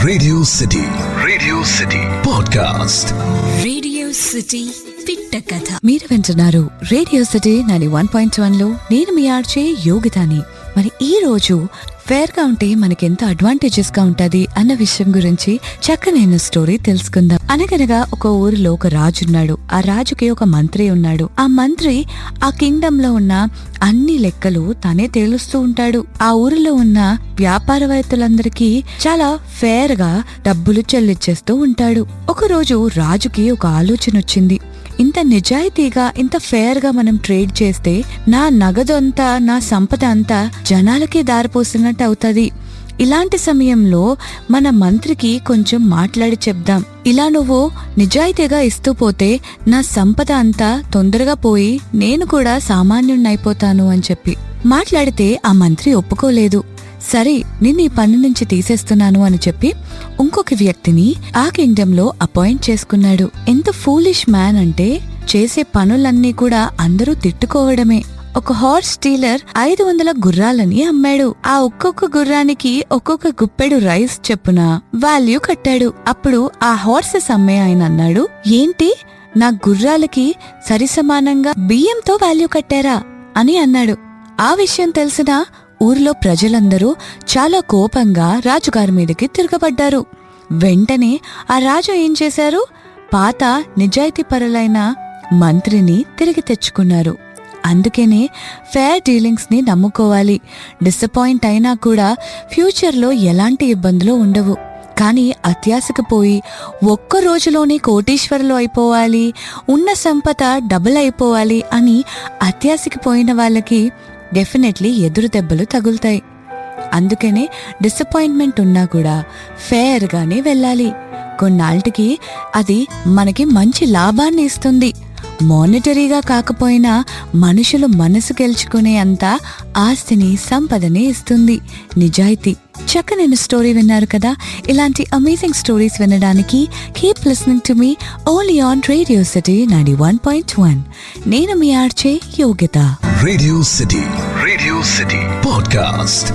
Radio city podcast. Radio city పిట్ట కథ. మీరు వింటున్నారు రేడియో సిటీ 91.1 లో. నేను మీ ఆర్జే యోగితాని. మరి ఈ రోజు ఫేర్ గా ఉంటే మనకెంత అడ్వాంటేజెస్ గా ఉంటది అన్న విషయం గురించి చక్కనైన స్టోరీ తెలుసుకుందాం. అనగనగా ఒక ఊరిలో ఒక రాజు ఉన్నాడు. ఆ రాజుకి ఒక మంత్రి ఉన్నాడు. ఆ మంత్రి ఆ కింగ్డమ్ లో ఉన్న అన్ని లెక్కలు తనే తేలుస్తూ ఉంటాడు. ఆ ఊరిలో ఉన్న వ్యాపారవేత్తలందరికీ చాలా ఫేర్ గా డబ్బులు చెల్లించేస్తూ ఉంటాడు. ఒక రోజు రాజుకి ఒక ఆలోచన వచ్చింది. ఇంత నిజాయితీగా, ఇంత ఫేర్ గా మనం ట్రేడ్ చేస్తే నా నగదు అంతా, నా సంపద అంతా జనాలకే దారిపోసినట్టు అవుతుంది. ఇలాంటి సమయంలో మన మంత్రికి కొంచెం మాట్లాడి చెప్దాం. ఇలా నువ్వు నిజాయితీగా ఇస్తూ పోతే నా సంపద అంతా తొందరగా పోయి నేను కూడా సామాన్యుణ్ణైపోతాను అని చెప్పి మాట్లాడితే ఆ మంత్రి ఒప్పుకోలేదు. సరే, నిన్ను ఈ పని నుంచి తీసేస్తున్నాను అని చెప్పి ఇంకొక వ్యక్తిని ఆ కింగ్డమ్ లో అపాయింట్ చేసుకున్నాడు. ఎంత ఫూలిష్ మ్యాన్ అంటే చేసే పనులన్నీ కూడా అందరూ తిట్టుకోవడమే. ఒక హార్స్ డీలర్ 500 గుర్రాలని అమ్మాడు. ఆ ఒక్కొక్క గుర్రానికి ఒక్కొక్క గుప్పెడు రైస్ చెప్పున వాల్యూ కట్టాడు. అప్పుడు ఆ హార్సెస్ అమ్మే ఆయన అన్నాడు, ఏంటి నా గుర్రాలకి సరిసమానంగా బియ్యంతో వాల్యూ కట్టారా అని అన్నాడు. ఆ విషయం తెలిసిన ఊర్లో ప్రజలందరూ చాలా కోపంగా రాజుగారి మీదకి తిరగబడ్డారు. వెంటనే ఆ రాజు ఏం చేశారు, పాత నిజాయితీపరులైన మంత్రిని తిరిగి తెచ్చుకున్నారు. అందుకనే ఫేర్ డీలింగ్స్ ని నమ్ముకోవాలి. డిసప్పాయింట్ అయినా కూడా ఫ్యూచర్లో ఎలాంటి ఇబ్బందులు ఉండవు. కానీ అత్యాశకు పోయి ఒక్క రోజులోనే కోటీశ్వరులు అయిపోవాలి, ఉన్న సంపద డబుల్ అయిపోవాలి అని అత్యాశకి పోయిన వాళ్ళకి డెఫినెట్లీ ఎదురు దెబ్బలు తగులుతాయి. అందుకనే డిసప్పాయింట్మెంట్ ఉన్నా కూడా ఫేర్ గానే వెళ్ళాలి. కొన్నాళ్ళకి అది మనకి మంచి లాభాన్ని ఇస్తుంది. మానిటరీగా కాకపోయినా మనుషులు మనసు గెలుచుకునే అంత ఆస్తిని, సంపదని ఇస్తుంది నిజాయితీ. చక్కనైన స్టోరీ విన్నారు కదా. ఇలాంటి అమేజింగ్ స్టోరీస్ వినడానికి keep listening to me only on radio city 91.1. నేను మీ RJ Yogita. Radio city podcast.